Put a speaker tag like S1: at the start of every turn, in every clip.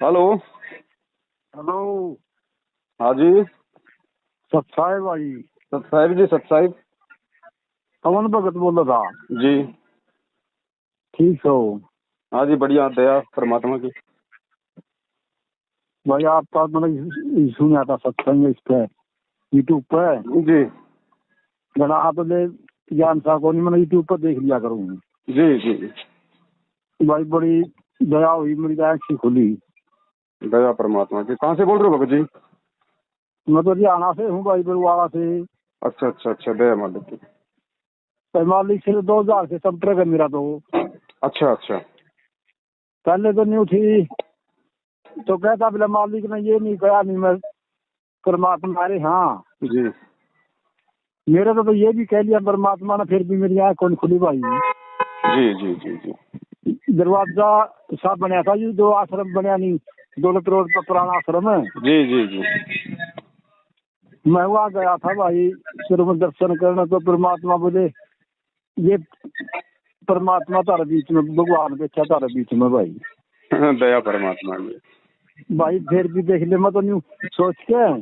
S1: Hello.
S2: Hello.
S1: हाँ जी।
S2: सत्साहेब भाई।
S1: सतसाहिब जी, सतसाहिब
S2: पवन भगत बोल रहा था।
S1: जी।
S2: ठीक हो?
S1: हाँ जी, बढ़िया, दया परमात्मा की।
S2: भाई आपका मतलब सुना था सत्संग इस पे यूट्यूब पे।
S1: जी
S2: जरा आप ले ज्ञान साहब को नहीं, मैंने यूट्यूब पर देख लिया करूँ।
S1: जी जी।
S2: भाई बड़ी दया हुई, मेरी आँखें खुली।
S1: दया परमात्मा की। कहाँ से बोल रहे हो भगत जी?
S2: मैं तो हरियाणा से हूँ भाई, बरुआड़ा से।
S1: अच्छा अच्छा अच्छा, दया मालिक की।
S2: मालिक से 2000 से संपर्क है मेरा तो।
S1: अच्छा अच्छा।
S2: पहले तो न्यू थी तो कहता बोला मालिक ने ये नहीं कहा, नहीं मैं परमात्मा। अरे हाँ,
S1: जी
S2: मेरे तो ये भी कह लिया परमात्मा ने, फिर भी मेरी आँख कौन खुली भाई।
S1: जी जी जी जी
S2: दरवाजा सा बनया था, ये जो आश्रम बनया नहीं, दौलत रोड पर पुराना आश्रम है।
S1: जी जी जी।
S2: मैं वहाँ गया था भाई शुरू में दर्शन करने, तो परमात्मा बोले ये परमात्मा तारे बीच में, भगवान बैठा तारे बीच में भाई।
S1: दया परमात्मा की।
S2: भाई फिर भी देख ले, मैं तो न्यू सोच के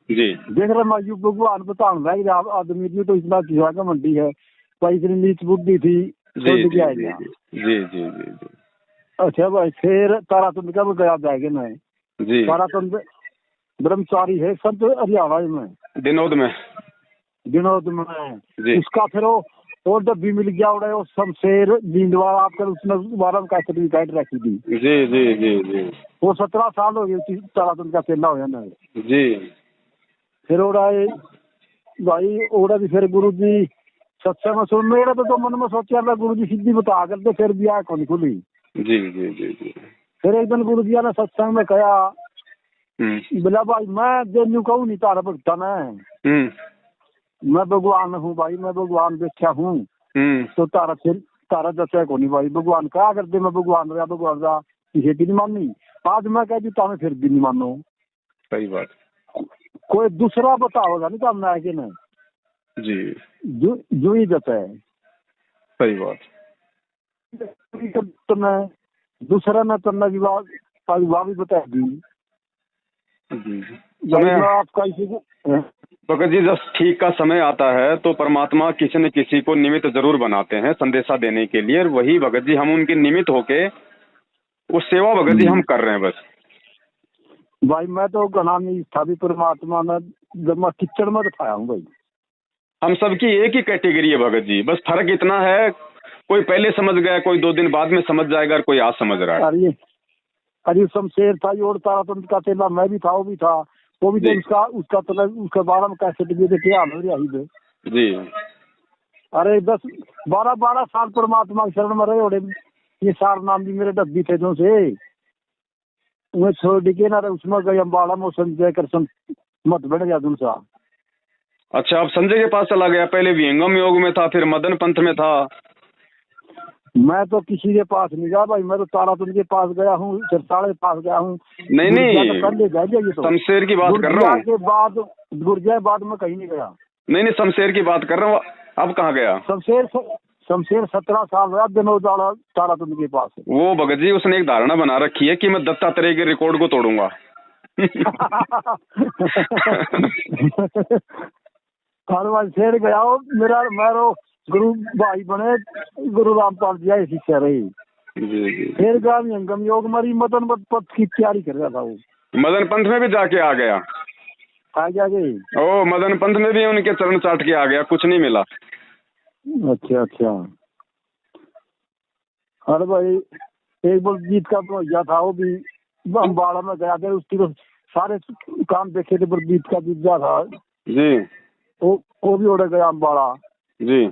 S1: जी
S2: देख रहा मैं, यू भगवान बता रहा आदमी की तो इतना किसा का मंडी है भाई, इतनी नीच बुद्धि थी,
S1: जी
S2: छोड़
S1: जी
S2: के आ
S1: जी
S2: गया।
S1: जी जी जी जी
S2: अच्छा भाई, फिर तारातुंड का गया जाएगा मैं।
S1: जी।
S2: तारातुंड ब्रह्मचारी है संत हरियाणा में,
S1: विनोद में।
S2: विनोद में।
S1: जी
S2: उसका फिर वो डब्बी मिल गया उड़े, वो शमशेर जींदवाल आपका, उसने बारह का सर्टिफिकेट रखी थी।
S1: जी जी जी जी
S2: वो 17 साल हो गए तारातुंड का चेला हो ना।
S1: जी।
S2: फिर उड़ाए भाई, उड़ा भी फिर गुरु जी सत्संग में सुन, मेरा तो मन में सोचा था गुरु जी सीधी बता करते, फिर भी आँख नहीं खुली।
S1: जी जी जी जी।
S2: फिर एक दिन गुरु जी ने सत्संग में कहा, बोला भाई मैं जो कहूँ नहीं तारा भगता मैं भगवान हूँ भाई, मैं भगवान देखा हूँ। तो तारा फिर तारा दसा को नहीं भाई, भगवान कहा करते मैं भगवान रहा, भगवान रहा, किसी की नहीं मानी। आज मैं कह दी तुम्हें फिर भी नहीं मानो।
S1: सही बात।
S2: कोई दूसरा बताओगा नहीं तो मैं कि नहीं,
S1: जी
S2: जो ही दसा है।
S1: सही बात।
S2: तो मैं दूसरा में तो विवाह भी बता दी।
S1: जी
S2: भाई
S1: समय।
S2: मैं आपका इसी
S1: भगत जी, जब ठीक का समय आता है तो परमात्मा किसी न किसी को निमित्त जरूर बनाते हैं संदेशा देने के लिए, और वही भगत जी हम उनके निमित्त होके वो सेवा भगत जी हम कर रहे हैं बस।
S2: भाई मैं तो घना नहीं था भी परमात्मा में, जब मैं किचड़ में दिखाया हूँ भाई।
S1: हम सबकी एक ही कैटेगरी है भगत जी, बस फर्क इतना है कोई पहले समझ गया, कोई 2 दिन बाद में समझ जाएगा, और कोई आज समझ रहा है।
S2: अरे शमशेर था, ये और तारातंत्र का तेला, मैं भी था, वो भी था। वो भी तो
S1: जी
S2: उसका उसका तो उसके बारे में कैसे क्या हाल हो रही है।
S1: जी
S2: अरे 10 12 साल परमात्मा की शरण में रहे होड़े। ये सार नाम भी मेरे डब्बी थे जो से उन्हें छोड़ के ना उसमें गए अम्बाड़ा में, संजय कर मत बढ़ गया दूसरा।
S1: अच्छा, अब संजय के पास चला गया? पहले विहंगम योग में था, फिर मदन पंथ में था।
S2: मैं तो किसी के पास नहीं गया भाई, मैं तो तारातुंड के पास गया हूँ, चरसाड़े के पास गया हूँ।
S1: नहीं
S2: गुरजिया तो
S1: नहीं,
S2: पहले गया ये तो,
S1: शमशेर की बात कर रहा
S2: गुरजिया
S1: हूँ।
S2: के बाद, गुरजिया के बाद में कहीं नहीं गया।
S1: नहीं नहीं, शमशेर की बात कर रहा हूँ। अब कहाँ गया?
S2: शमशेर 17 साल रहा विनोद तारातुंड के पास।
S1: वो भगत जी उसने एक धारणा बना रखी है कि मैं दत्तात्रेय के रिकॉर्ड को तोड़ूंगा।
S2: शेर गया मेरा मेरो गुरु भाई बने, गुरु रामपाल जी आए शिष्य रही।
S1: जी जी।
S2: फिर गांव अंगम योग मरी, मदन पद की तैयारी कर रहा था वो।
S1: मदन पंथ में भी जाके आ गया।
S2: आ गया गई।
S1: ओ, मदन पंथ में भी उनके चरण चाट के आ गया, कुछ नहीं मिला।
S2: अच्छा अच्छा। अरे भाई एक बार जीत का भैया था, वो भी अम्बाड़ा में गया था, उसकी तो सारे काम देखे थे, पर जीत का जीत था
S1: जी
S2: वो भी उड़ गया अम्बाड़ा।
S1: जी।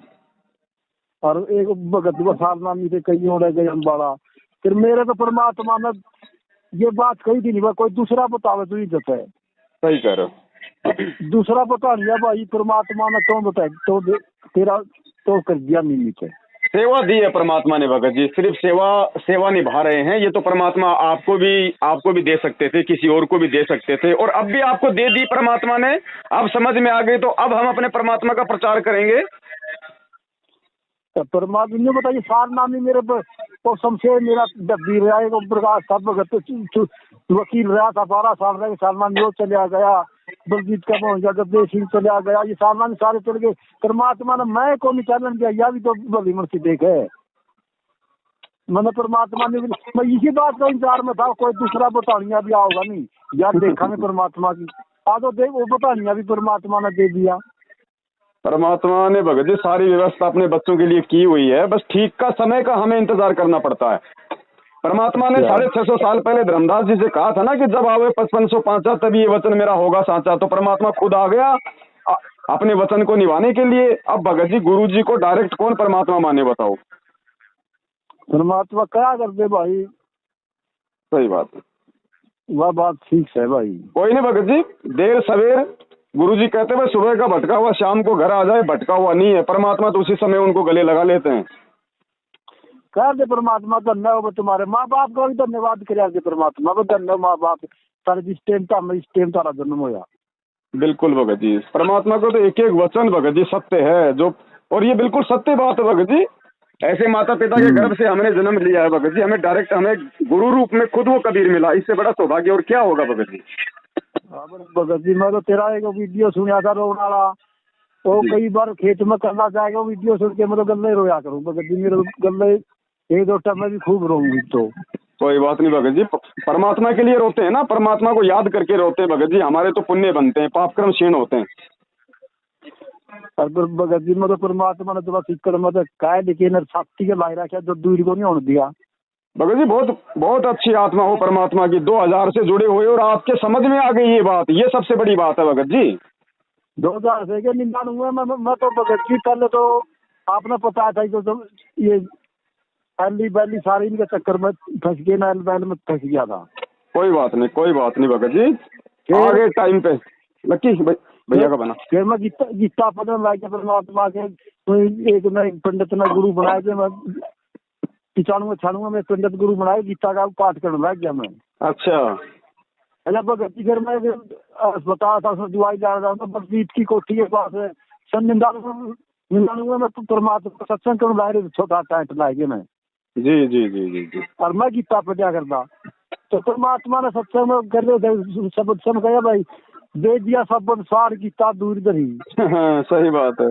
S2: और एक भगत साल नामी थे, कई उड़ गए अम्बाड़ा। फिर मेरे तो परमात्मा ने ये बात कही थी, नहीं कोई दूसरा बतावे तो इज्जत है।
S1: सही कह रहे हो।
S2: दूसरा बता लिया भाई, परमात्मा ने तो बताया तो तेरा तो कर दिया निमित्त है।
S1: सेवा दी है परमात्मा ने भगत जी, सिर्फ सेवा निभा रहे हैं। ये तो परमात्मा आपको भी दे सकते थे, किसी और को भी दे सकते थे, और अब भी आपको दे दी परमात्मा ने। अब समझ में आ गई, तो अब हम अपने परमात्मा का प्रचार करेंगे।
S2: तो परमात्मा ने बताइए सार नामी मेरे और शमशेर मेरा डब्बी रहा है, प्रकाश था भगत वकील रहा था 12 साल रहे, सालमान योग चला गया, बलजीत का मोहन गद्दे सिंह चला गया, ये सालमान सारे चल गए। परमात्मा ने मैं को नहीं चैलेंज किया, यह भी तो भली मनसी देख है। मैंने परमात्मा ने मैं इसी बात का इंतजार में था, कोई दूसरा बतानिया भी आओगा नहीं यार, देखा मैं परमात्मा की आ तो देख, वो बतानिया भी परमात्मा ने दे दिया।
S1: परमात्मा ने भगत जी सारी व्यवस्था अपने बच्चों के लिए की हुई है, बस ठीक का समय का हमें इंतजार करना पड़ता है। परमात्मा ने 650 साल पहले धर्मदास जी से कहा था ना कि जब आवे 5500 पांचा तभी ये वचन मेरा होगा साचा, तो परमात्मा खुद आ गया अपने वचन को निभाने के लिए। अब भगत जी गुरु जी को डायरेक्ट कौन परमात्मा माने बताओ?
S2: परमात्मा क्या कर दे भाई।
S1: सही बात है,
S2: वह बात ठीक है भाई।
S1: कोई नहीं भगत जी, देर सवेर गुरुजी कहते हुए सुबह का भटका हुआ शाम को घर आ जाए, भटका हुआ नहीं है परमात्मा, तो उसी समय उनको गले लगा लेते हैं।
S2: कह दे परमात्मा धन्य हो, तुम्हारे माँ बाप का भी धन्यवाद करे परमात्मा को, धन्य माँ बाप तारे जिस टाइम तारा जन्म होया।
S1: बिल्कुल भगत जी, परमात्मा को तो एक एक वचन भगत जी सत्य है जो, और ये बिल्कुल सत्य बात है भगत जी। ऐसे माता पिता के गर्भ से हमने जन्म लिया है भगत जी, हमें डायरेक्ट हमें गुरु रूप में खुद वो कबीर मिला, इससे बड़ा सौभाग्य और क्या होगा भगत जी।
S2: भगत जी मैं तो तेरा एक वीडियो सुना था रोने वाला, वो कई बार खेत में करना चाहेगा वीडियो सुन के मैं तो गले रोया करूँ भगत जी, मेरे गले एक दो टाइम में भी खूब रोऊंगी। तो
S1: कोई बात नहीं भगत जी, परमात्मा के लिए रोते हैं ना, परमात्मा को याद करके रोते हैं भगत जी, हमारे तो पुण्य बनते हैं, पाप कर्म क्षीण होते हैं।
S2: भगत जी मैं तो परमात्मा ने तो सिक्कड़ में काय लेकिन छाती के लाई रखा, जो दूर को नहीं होने दिया।
S1: भगत जी बहुत बहुत अच्छी आत्मा हो परमात्मा की, 2000 से जुड़े हुए और आपके समझ में आ गई ये बात, ये सबसे बड़ी बात है भगत जी।
S2: 2000 से के 99 मैं तो भगत जी पहले तो आपने पता था तो ये पहली पहली सारी इनके चक्कर में फंस गए, नाल बैल में फंस गया था।
S1: कोई बात नहीं, कोई बात नहीं भगत जी, आगे टाइम पे लक्की भैया का बना।
S2: फिर मैं गीता पढ़ने लग गया परमात्मा के, एक पंडित ने गुरु बनाया कि मैं 95 में पंडित गुरु बनाया, गीता का पाठ करने लग गया मैं।
S1: अच्छा
S2: अरे भगत जी फिर मैं अस्पताल था, उसमें दवाई ला रहा था, बलजीत की कोठी के पास है, सन 99 में परमात्मा सत्संग करने लाए रहे, छोटा टेंट ला के मैं।
S1: जी जी जी जी जी।
S2: और मैं गीता पढ़ा करता, तो परमात्मा ने सत्संग में कर रहे थे शब्द सब कहा भाई दे दिया शब्द सार गीता दूर धरी।
S1: सही बात है,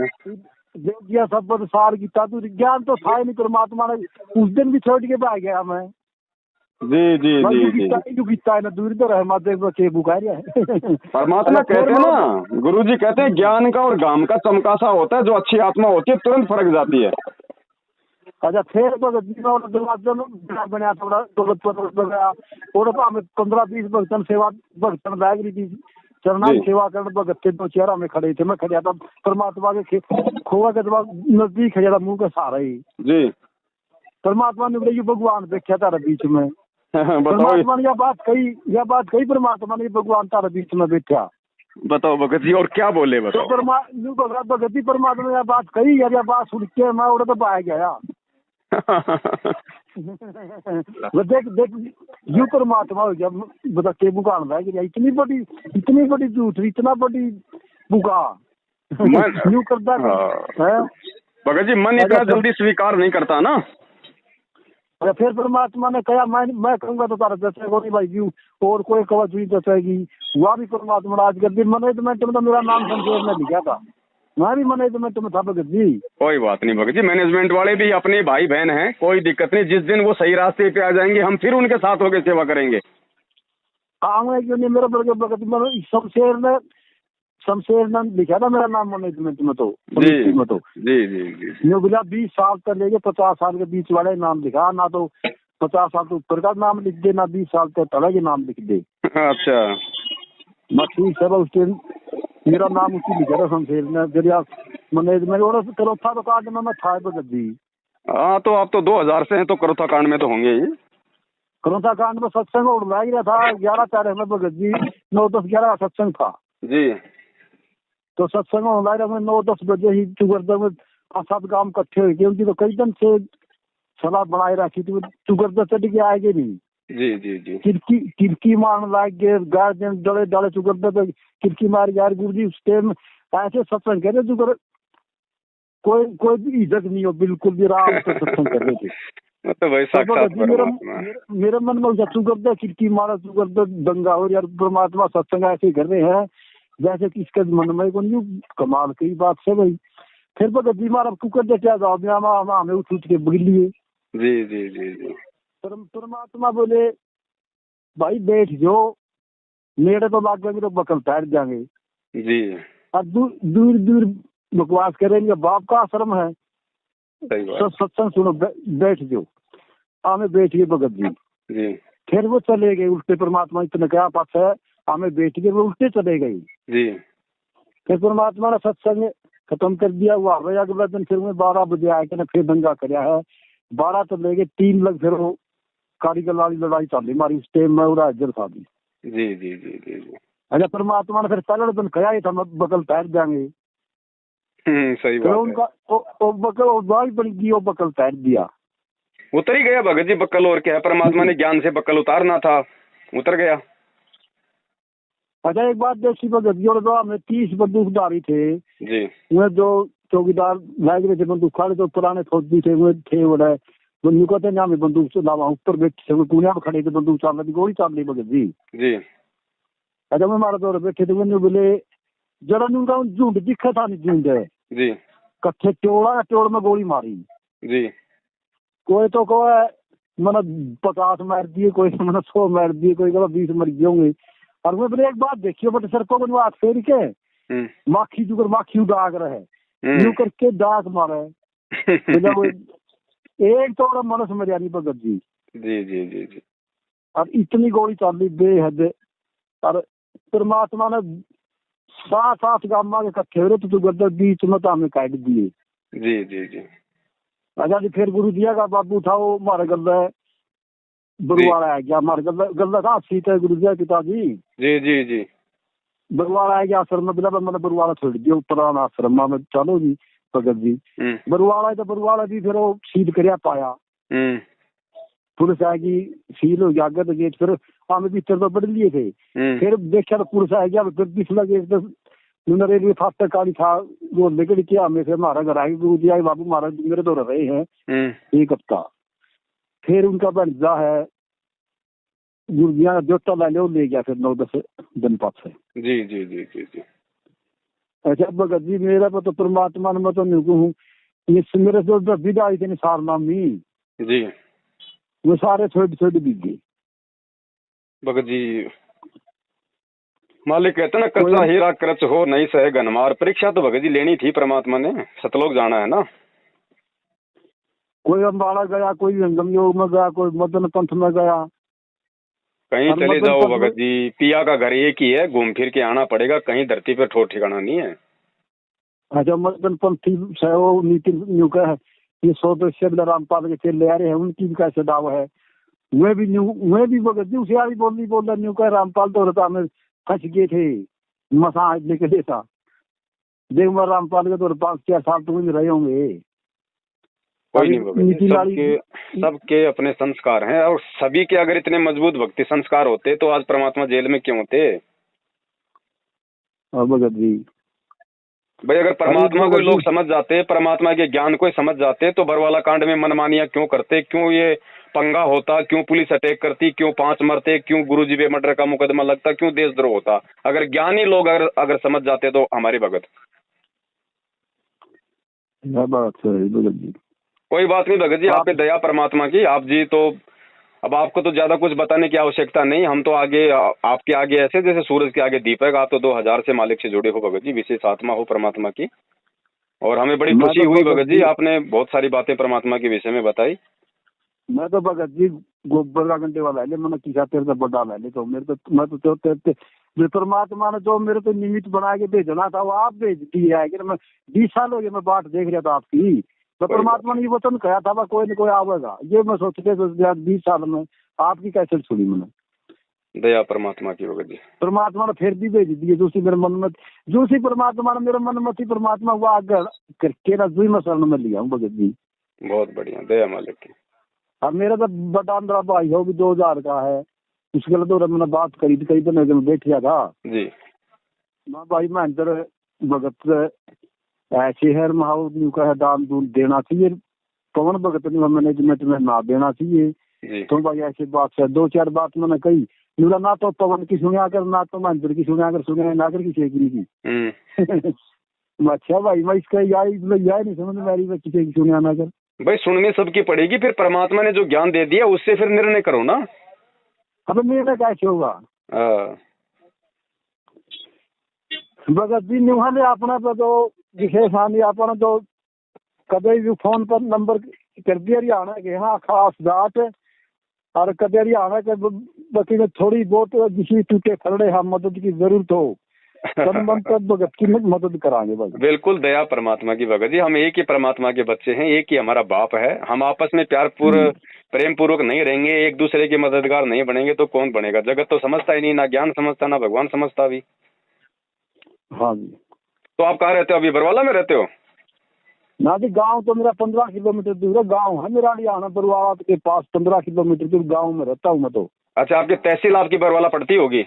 S2: दे दिया शब्द सार गीता दूर, ज्ञान तो था ही नहीं, परमात्मा ने उस दिन भी छोड़ के भाग गया मैं।
S1: जी जी जी जी।
S2: गीता है ना दूर तो रहे माते के बुखार है।
S1: परमात्मा कहते हैं ना, गुरु जी कहते हैं ज्ञान का और गाम का चमकासा होता है, जो अच्छी आत्मा होती है तुरंत फर्क जाती है।
S2: अच्छा फिर भगत जी मैं बनाया थोड़ा दौलतपुर गया, और 15-20 भक्तन सेवा भक्तन बैग रही थी, चरना की सेवा करने भगत के 2 चेहरा में खड़े थे, मैं खड़ा था परमात्मा के खोआ के नजदीक खड़ा था, मुंह का सहारा ही जी। परमात्मा ने बोले भगवान देखा तारा बीच में। परमात्मा ने यह बात कही परमात्मा ने, भगवान तारा बीच में बैठा।
S1: बताओ भगत जी और क्या बोले बताओ।
S2: तो भगत जी परमात्मा ने यह बात कही यार, यह बात सुन के मैं उड़े तो बाहर गया। देख यू परमात्मा हो गया, बता के बुकान रहा कि इतनी बड़ी झूठ, इतना बड़ी बुका यू करता है
S1: भगत जी, मन इतना जल्दी स्वीकार नहीं करता ना।
S2: अरे फिर परमात्मा ने कहा मैं कहूँगा तो तारा जचेगा नहीं भाई यू, और कोई कवच भी जचेगी, वह भी परमात्मा आज कर दी। मैनेजमेंट में तो मेरा नाम शमशेर ने लिखा था, मैं भी मैनेजमेंट में था भगत जी। कोई
S1: बात नहीं भगत जी, मैनेजमेंट वाले भी अपने भाई बहन हैं, कोई दिक्कत नहीं, जिस दिन वो सही रास्ते पे आ जाएंगे हम फिर उनके साथ होकर सेवा करेंगे।
S2: आऊंगा क्यों नहीं, मेरा भगत शमशेर ने लिखा था मेरा नाम मैनेजमेंट में तो
S1: जी जी जी जी।
S2: 20 साल तक लेके 50 साल के बीच वाले नाम लिखा, ना तो 50 साल तो ऊपर का नाम लिख दे, ना 20 साल तक तले के नाम लिख दे।
S1: अच्छा
S2: मैं ठीक है, उस दिन मेरा नाम उसी लिखा था शमशेर ने, मैनेजमेंट और करोथा तो कांड में मैं था भगत जी।
S1: हाँ तो आप तो 2000 से हैं, तो करोथा कांड में तो होंगे ही।
S2: करोथा कांड में सत्संग उड़ गया था 11 तारीख में भगत जी, 9-10-11 का सत्संग था जी। तो सत्संग ऑनलाइन में 9-10 बजे ही चुगरदा में 5-7 गांव इकट्ठे हुए, उनकी तो कई दिन से सलाह बनाए रखी थी, चुगरदा चढ़ के आएंगे नहीं। जी जी जी। किरकी मारने लाग गए, गार्जियन डले चुगरदा पे किरकी मार यार गुरु जी उस टाइम ऐसे सत्संग कर रहे, कोई भी इज्जत नहीं हो, बिल्कुल भी राम से सत्संग कर रहे थे।
S1: वो तो भाई
S2: तो
S1: साक्षात
S2: भगत जी मेरा
S1: परमात्मा।
S2: मेरे मन में तू कर दे खिड़की मारा, तू कर दे दंगा हो यार, परमात्मा सत्संग ऐसे कर रहे हैं जैसे कि इसके मन में को नहीं, कमाल की बात है भाई। फिर भगत जी मारा तू कर दे क्या जवाब में हमें उठ के बग लिए।
S1: जी जी जी जी
S2: परमात्मा बोले भाई बैठ जाओ, नेड़े तो लाग जाएंगे तो बकल तैर जाएंगे,
S1: जी।
S2: और दूर दूर बकवास करेंगे, बाप का आश्रम है,
S1: सही बात।
S2: सब सत्संग सुनो, बैठ जाओ। हमें बैठ गए भगत जी।
S1: जी
S2: फिर वो चले गए उल्टे, परमात्मा इतना क्या पास है, हमें बैठ गए, वो उल्टे चले गए।
S1: जी
S2: फिर परमात्मा ने सत्संग खत्म कर दिया, वो आ गया अगला दिन, फिर मैं 12 बजे आया कि फिर दंगा कराया है, 12 तो ले गए, 3 लग फिर वो कारीगर वाली लड़ाई चल रही हमारी, उस टाइम में उड़ा हाजिर था भी।
S1: जी जी जी जी जी।
S2: अच्छा परमात्मा ने फिर पहले दिन कहा ही था बकल तैर जाएंगे,
S1: सही
S2: फिर
S1: बात है।
S2: उनका वो बकल बाई बन गई, वो बकल तैर दिया।
S1: उतर ही गया भगत जी बक्कल, और क्या है, परमात्मा ने ज्ञान से बक्कल उतारना था, उतर गया।
S2: अच्छा एक बात देखी भगत जी, और दो हमें 30 बंदूकधारी थे,
S1: जी
S2: उन्हें जो चौकीदार लाग रहे थे बंदूक खाड़े, तो पुराने फौजी थे वो थे, बड़े बंदूक कहते हैं हमें बंदूक चलावा, ऊपर बैठे थे पुनिया में खड़े थे, बंदूक चल रही, गोली चल रही भगत जी।
S1: जी
S2: अच्छा मैं मारा दौर बैठे थे, मैंने बोले जरा उनका झुंड दिखा था, नहीं झुंड है
S1: जी
S2: कट्ठे टोड़ा, टोड़ में गोली मारी,
S1: जी
S2: कोई तो कहो मैंने 50 मार दिए, कोई मैंने 100 मार दिए, कोई कहो 20 मर गए होंगे। और मैं बोले एक बात देखियो बट सर को हाथ फेर के माखी जुगर माखी डाक रहे, यूं करके डाक मारे, तो जब एक तो मनस मरिया नहीं भगत जी।
S1: जी जी जी जी।
S2: और इतनी गोली चली बेहद, और परमात्मा ने 7-8 गामा के इकट्ठे हो रहे, तो गद्दर बीच में तो हमें काट दिए।
S1: जी जी जी
S2: अच्छा जी फिर गुरु दिया का बाबू उठाओ मारे गद्दा बरुवाड़ा आ गया, मारे गद्दा गद्दा था सीत है गुरु दिया पिताजी।
S1: जी जी जी
S2: बरुवाड़ा आ गया आश्रम में, बिला मैंने बरुवाड़ा छोड़ दिया पुराना आश्रम में, चलो जी भगत जी। बरुवाड़ा तो बरुवाड़ा भी फिर वो सीध कर पाया, पुलिस आएगी सील हो गया तो गेट, फिर हमें भीतर तो बढ़ लिए थे, फिर देखा तो पुलिस आ गया, फिर पिछला गेट तो रेलवे फाटक काली था, वो निकल के हमें फिर हमारा घर आए, गुरु जी आए बाबू महाराज मेरे तो रहे हैं एक हफ्ता। फिर उनका बनजा है गुरु जी का जोटा ले गया फिर 9-10 दिन पास है।
S1: जी जी जी जी जी।
S2: अच्छा भगत जी मेरा तो परमात्मा ने मैं तो नहीं कहूँ, ये मेरे जो विदा आई थी सार नामी
S1: जी
S2: वो सारे छोटे बिक गए
S1: भगत जी। मालिक कहते ना कच्चा हीरा कृच हो नहीं सहे गनमार, परीक्षा तो भगत जी लेनी थी परमात्मा ने, सतलोक जाना है ना।
S2: कोई अम्बाड़ा गया, कोई जंगम योग में गया, कोई मदन पंथ में गया,
S1: कहीं चले जाओ भगत जी, पिया का घर एक ही है, घूम फिर के आना पड़ेगा, कहीं धरती पे ठोर ठिकाना नहीं है।
S2: अच्छा मदन पंथी वो नीति न्यू का है, ये 100 रामपाल के चले आ रहे हैं, उनकी भी कैसे दावा है, मैं भी भगत जी उसे बोल रहा न्यू का रामपाल तो रहता, हमें फंस गए थे मसा लेके देता, देख मैं रामपाल के तो 5-4 साल तो मुझे रहे होंगे।
S1: कोई नहीं भगत जी, सबके अपने संस्कार हैं, और सभी के अगर इतने मजबूत भक्ति संस्कार होते तो आज परमात्मा जेल में क्यों होते।
S2: भगत जी
S1: भाई अगर परमात्मा को लोग समझ जाते, परमात्मा के ज्ञान को समझ जाते, तो बरवाला कांड में मनमानियां क्यों करते, क्यों ये पंगा होता, क्यों पुलिस अटैक करती, क्यों 5 मरते, क्यों गुरुजी पे मर्डर का मुकदमा लगता, क्यों देशद्रोह होता। अगर ज्ञानी लोग अगर समझ जाते तो हमारे भगत। कोई बात नहीं भगत जी, आप पे दया परमात्मा की, आप जी तो अब आपको तो ज्यादा कुछ बताने की आवश्यकता नहीं, हम तो आगे आपके आगे ऐसे जैसे सूरज के आगे दीपक, आप तो 2000 से मालिक से जुड़े हो भगत जी, विशेष आत्मा हो परमात्मा की, और हमें बड़ी खुशी हुई भगत जी, आपने बहुत सारी बातें परमात्मा के विषय में बताई।
S2: मैं तो भगत जी गोबर का घंटे वाला है, मैंने किसा तेरे से बड़ा ले तो मेरे तो मैं तो तेरे परमात्मा ने जो मेरे को निमित्त बना के भेजना था वो आप भेज दिया है कि मैं 20 साल हो गए मैं बात देख रहा था आपकी, तो परमात्मा ने ये वचन कहा था कोई न कोई आवेगा, ये मैं सोचते 20 साल में आपकी कैसे सुनी मैंने।
S1: दया परमात्मा की भगत जी,
S2: परमात्मा ने फिर भी भेज दिए, जो सी मेरे मन में, जो सी परमात्मा ने मेरे मन में थी, परमात्मा वो आगे करके ना जो मैं शरण में लिया हूँ भगत जी।
S1: बहुत बढ़िया, दया मालिक की।
S2: अब मेरा तो बड़ा अंदर भाई हो भी 2000 का है, उसके लिए तो मैंने बात करी थी, कई दिन मैं बैठ गया था
S1: जी।
S2: मैं भाई महेंद्र भगत ऐसे है महाऊ का है दान दून देना चाहिए, पवन भगत ने मैनेजमेंट में ना देना चाहिए।
S1: जी
S2: तो भाई ऐसी बात है, 2-4 बात मैंने कही, बोला ना तो पवन की सुनिया कर, ना तो महेंद्र की सुनिया कर, सुनिया ना कर किसी की। मैं अच्छा भाई, मैं इसका यही नहीं समझ में आ रही, किसी की सुनिया ना कर।
S1: भाई सुननी सबकी पड़ेगी, फिर परमात्मा ने जो ज्ञान दे दिया उससे फिर निर्णय करो ना।
S2: अब निर्णय कैसे होगा? भगत जी ने अपना तो विशेष हानि अपना तो कदे भी फोन पर नंबर कर दिया हरियाणा के, हाँ खास बात, और कदे हरियाणा के बच्चे में थोड़ी बहुत किसी टूटे खड़े हाँ मदद की जरूरत हो तो भगत की मदद कराएंगे भाई।
S1: बिल्कुल, दया परमात्मा की भगत जी, हम एक ही परमात्मा के बच्चे हैं, एक ही हमारा बाप है। हम आपस में प्रेम पूर्वक नहीं रहेंगे, एक दूसरे के मददगार नहीं बनेंगे तो कौन बनेगा? जगत तो समझता ही नहीं, ना ज्ञान समझता ना भगवान समझता भी।
S2: हाँ जी।
S1: तो आप कहाँ रहते हो अभी? बरवाला में रहते हो?
S2: ना जी, गांव तो मेरा 15 किलोमीटर दूर है, गांव है मेरा हरियाणा बरवाला के पास, 15 किलोमीटर दूर गांव में रहता हूँ मैं तो।
S1: अच्छा, आपकी तहसील आपकी बरवाला पड़ती होगी?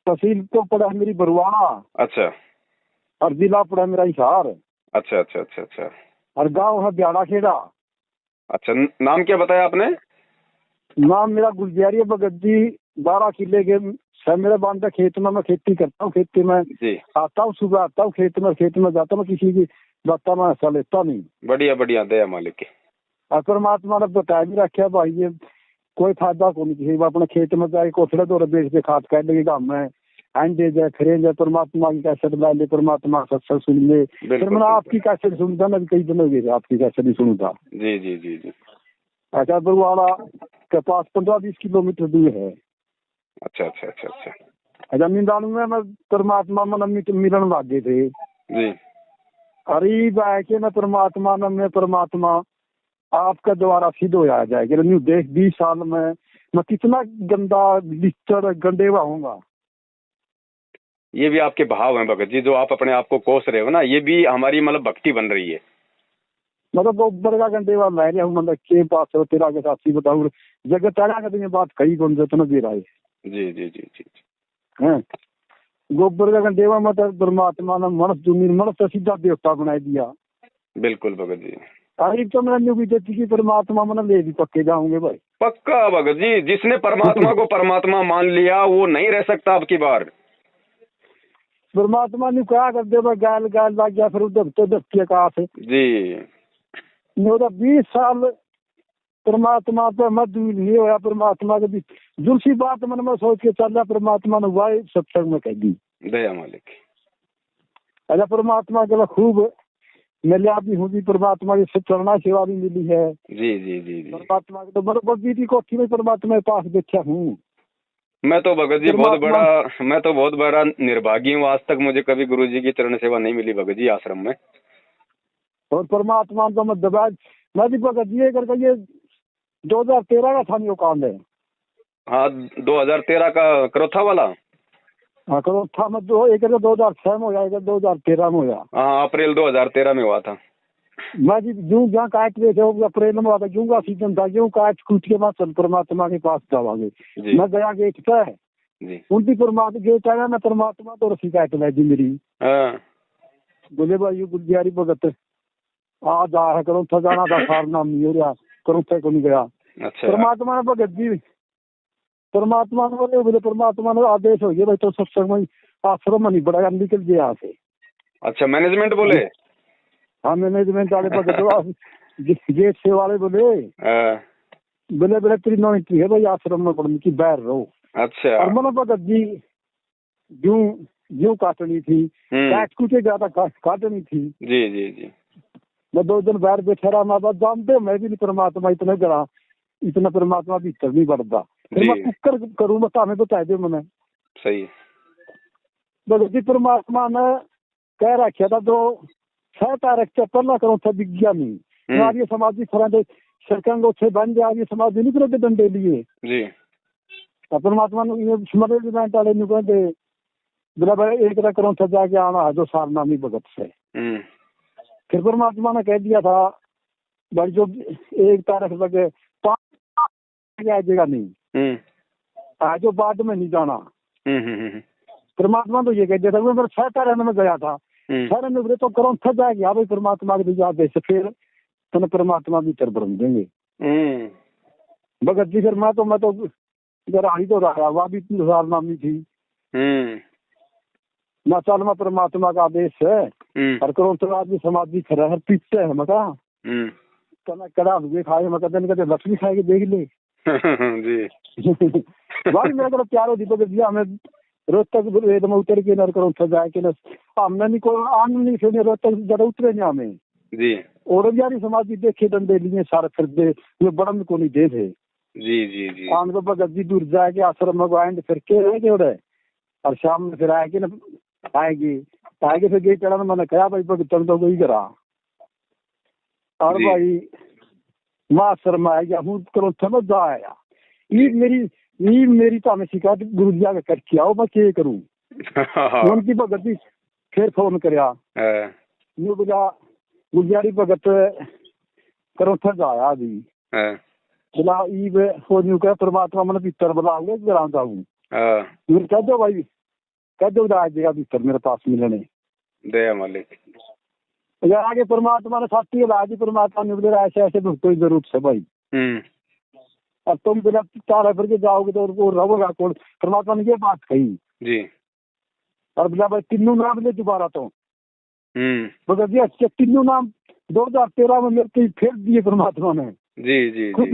S2: तहसील तो पड़ा है मेरी बरवाला। अच्छा। और जिला पड़ा मेरा हिसार।
S1: अच्छा अच्छा अच्छा अच्छा।
S2: और गांव है ब्याड़ा खेड़ा।
S1: अच्छा, नाम क्या बताया आपने?
S2: नाम मेरा गुलजारी भगत जी। 12 किले के मेरे बांधा खेत में, मैं खेती करता हूँ, खेती में आता हूँ, सुबह आता हूँ खेत में जाता हूँ, किसी की बात में हिस्सा लेता नहीं।
S1: बढ़िया बढ़िया, दया मालिक की।
S2: और परमात्मा ने बताया भी रखा भाई, ये कोई फायदा को नहीं किसी अपने खेत में जाए कोठड़े तो बेच के खाद कह देगी काम में अंडे जाए फिर जाए, परमात्मा की कैसेट ला ले, परमात्मा सत्संग सुन ले। फिर मैंने आपकी कैसेट सुनता ना, कई दिन हो गए आपकी कैसेट नहीं सुनता।
S1: जी जी जी जी।
S2: अच्छा, बरवाला के पास 15-20 किलोमीटर दूर है।
S1: अच्छा अच्छा अच्छा अच्छा।
S2: अच्छा, निंदाणु में मैं परमात्मा मन मिलन लागे थे
S1: जी।
S2: अरे के मैं परमात्मा न मैं परमात्मा आपका द्वारा सिद्ध हो जाएगा। न्यू देख 20 साल में मैं कितना गंदा लिस्टर गंडेवा हूँगा।
S1: ये भी आपके भाव हैं भगत जी, जो आप अपने आप को कोस रहे हो ना, ये भी हमारी मतलब भक्ति बन रही है।
S2: मतलब गोबर का घंटे बाद ला रहा हूँ, मतलब के पास हो तेरा के साथी बताऊँ जगह तेरा का बात कही कौन जतन दे रहा है।
S1: जी जी जी जी
S2: हैं गोबर का घंटेवा मतलब परमात्मा ने मनुष्य सीधा देवता बना दिया।
S1: बिल्कुल भगत जी।
S2: तारीफ तो मैं न्यू भी देती कि परमात्मा मन ले भी पक्के जाऊंगे भाई।
S1: पक्का भगत जी, जिसने परमात्मा को परमात्मा मान लिया वो नहीं रह सकता आपकी बार।
S2: परमात्मा ने क्या कर दे गाल गाल लग गया, फिर उधर दबती आकाश
S1: जी।
S2: 20 साल परमात्मा तो मत नहीं होया, परमात्मा के भी दूसरी बात मन में सोच के चल रहा, परमात्मा ने वाई सत्संग में कह दी
S1: दया मालिक।
S2: अच्छा, परमात्मा के खूब मिले भी हूँ, परमात्मा की चरणा सेवा भी मिली है।
S1: जी जी जी जी।
S2: परमात्मा के तो बरबर की कोठी में परमात्मा के पास बैठा हूँ
S1: मैं तो भगत जी बहुत बड़ा निर्भागी हूँ, आज तक मुझे कभी गुरु जी की चरण सेवा नहीं मिली भगत जी आश्रम में।
S2: और परमात्मा तो मैं दबा मैं भी भगत जी करके ये 2013 का था न्यू काम है।
S1: हाँ 2013 का करोथा वाला।
S2: हाँ करोथा में 2006 में हो जाएगा, 2013 में हो गया।
S1: हाँ अप्रैल 2013 में हुआ था।
S2: मैं जी जूं जहाँ काट रहे थे अप्रैल में हुआ था, जूं का सीजन था, जूं काट कूट के बाद चल परमात्मा के पास जावागे। मैं गया गेट पे उनकी परमात्मा गेट आया, मैं परमात्मा तो रसी काट लाई जी मेरी। बोले भाई ये गुलजारी भगत आ जा है करो था, जाना था सार नाम नहीं हो रहा करो थे को नहीं गया। अच्छा। परमात्मा ने भगत जी परमात्मा ने बोले परमात्मा ने आदेश हो गया भाई तो सत्संग में आश्रम में नहीं बढ़ाया, निकल गया यहाँ से।
S1: अच्छा, मैनेजमेंट बोले?
S2: हाँ मैनेजमेंट वाले भगत गेट से वाले बोले बोले तेरी नौकरी है भाई आश्रम में पढ़ने की, बाहर रहो। अच्छा। और मैंने भगत जी यूं काटनी थी, काट कूटे ज्यादा काटनी थी। जी जी जी। मैं 2 दिन बाहर बैठा रहा, मैं बात जानते मैं भी नहीं परमात्मा इतना गड़ा, इतना परमात्मा भीतर नहीं बढ़ता। फिर मैं कुकर करूँ बता हमें बता दे मैंने। सही। भगत जी परमात्मा ने कह रखा था तो 6 तारीख से पहला करो था विज्ञानी आर्य समाजी फरांदे सरकंग उसे बन जाए आर्य समाजी नहीं करो डंडे लिए जी। परमात्मा ने मैनेजमेंट वाले ने कहते बोला भाई एक करो था जाके आना है जो सारनामी भगत से। फिर परमात्मा ने कह दिया था भाई जो 1 तारीख लगे 5 आ जाएगा नहीं, आज जो बाद में नहीं जाना। परमात्मा तो ये कह दिया था, मैं 6 तारीख में गया था, 6 में तो करो था जाएगी भाई परमात्मा के आदेश से। फिर तने परमात्मा भीतर ब्रह्म देंगे। भगत जी फिर मैं तो गराही तो रहा वह भी 3 साल नामी थी। मैं चल मैं परमात्मा का आदेश है और करो तो आदमी समाधि खड़ा है पीछे है मका कना कड़ा हुए खाए मका दिन कहते लक्ष्मी खाएगी देख ले जी भाई मेरा तो प्यारो दीपक जी हमें रोज तक वेद में उतर के नर करो जाए के न हमने नहीं को आन नहीं सुने रोज तक जरा उतरे नहीं हमें
S1: जी
S2: और यारी समाधि देखे डंडे लिए सारे फिर दे ये बड़म को नहीं दे थे
S1: जी
S2: आन को भगत जी दूर जाके आश्रम में आएंगे फिर के रहे के और शाम में फिर आएगी ना आएगी फिर गई चढ़ा मैंने कहा भाई भगत तो गई करा और भाई माँ शर्मा आएगा हूँ करो समझ आया ये मेरी तो हमें शिकायत गुरु जी आगे करके आओ मैं क्या करूँ उनकी भगत जी फिर फोन करया यूं बोला गुरुजी भगत करो थक आया अभी बोला ईब हो न्यू कह परमात्मा मैंने भीतर बुलाओगे कराता हूँ कह दो भाई कह दो आ जाएगा भीतर मेरे पास मिलने
S1: दया मालिक
S2: अगर आगे परमात्मा ने साथी ला दी परमात्मा ने बोला ऐसे ऐसे कोई जरूरत है भाई अब तुम बिना तारा फिर के जाओगे तो रहोगा कौन परमात्मा ने ये बात कही
S1: जी
S2: और बोला भाई तीनों नाम ले दोबारा तो मगर जी अच्छे तीनों नाम 2013 में मेरे फिर दिए परमात्मा ने
S1: जी
S2: खुद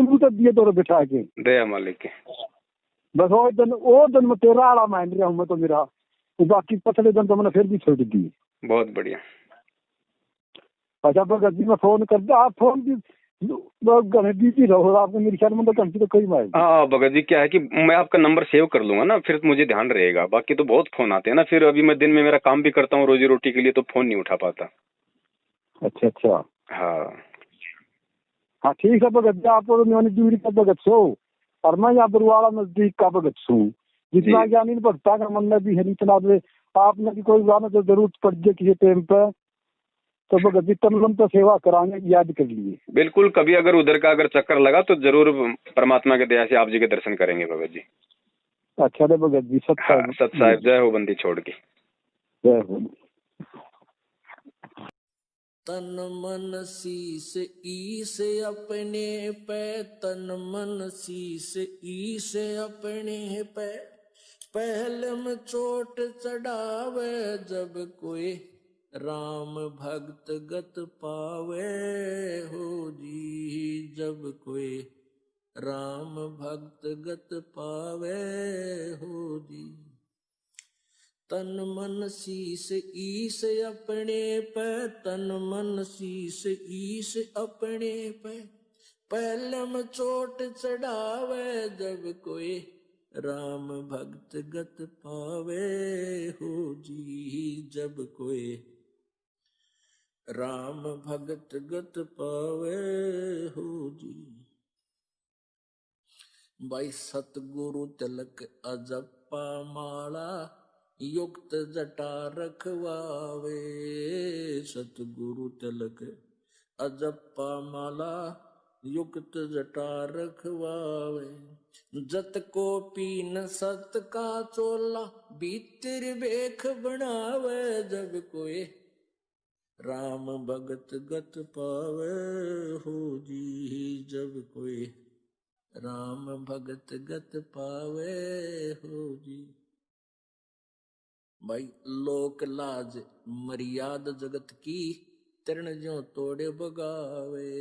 S2: लूट दिए तो बिठा के
S1: दया मालिक
S2: बस वो दिन में 13 वाला मान रहा हूँ मैं तो मेरा बाकी पछले दिन तो मैंने फिर भी छोड़ दी।
S1: बहुत बढ़िया।
S2: अच्छा भगत जी मैं फोन करता आप फोन भी बिजी रहो आपको मेरे ख्याल में तो घंटी तो कई मारे।
S1: हाँ भगत जी क्या है कि मैं आपका नंबर सेव कर लूंगा ना फिर मुझे ध्यान रहेगा बाकी तो बहुत फोन आते हैं ना फिर अभी मैं दिन में मेरा काम भी करता हूँ रोजी रोटी के लिए तो फोन नहीं उठा पाता।
S2: अच्छा हाँ ठीक है भगत जी आप दूरी का भगत सो और मैं यहाँ बरुआला नजदीक का भगत छू जितना ज्ञानी भक्ता का मन में भी है इतना आपने भी कोई गाना तो जरूरत पड़ जाए किसी टाइम पे तो भगत जी तन तो सेवा कराएंगे याद कर लिए।
S1: बिल्कुल कभी अगर उधर का अगर चक्कर लगा तो जरूर परमात्मा के दया से आप जी के दर्शन करेंगे भगत जी।
S2: अच्छा रे भगत जी सत
S1: साहिब जय हो बंदी छोड़ के
S2: जय हो।
S3: तन मन शीस ईस अपने पे तन मन शीस ईस अपने पे पहले में चोट चढ़ावे जब कोई राम भक्त गत पावे हो जी जब कोई राम भक्त गत पावे हो जी। तन मन शीस ईस अपने पे तन मन शीस ईस अपने पे पहलम चोट चढ़ावे जब कोई राम भक्त गत पावे हो जी जब कोई राम भगत गत पावे हो जी। भाई सतगुरु तिलक अजप्पा माला युक्त जटा रखवावे सतगुरु तिलक अजप्पा माला युक्त जटा रखवावे जत को पीन सत का चोला भीतर बेख बनावे जब कोई राम भगत गत पावे हो जी जब कोई राम भगत गत पावे हो जी। भाई लोक लाज मर्याद जगत की तरण जो तोड़े बगावे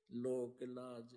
S3: लोक लाज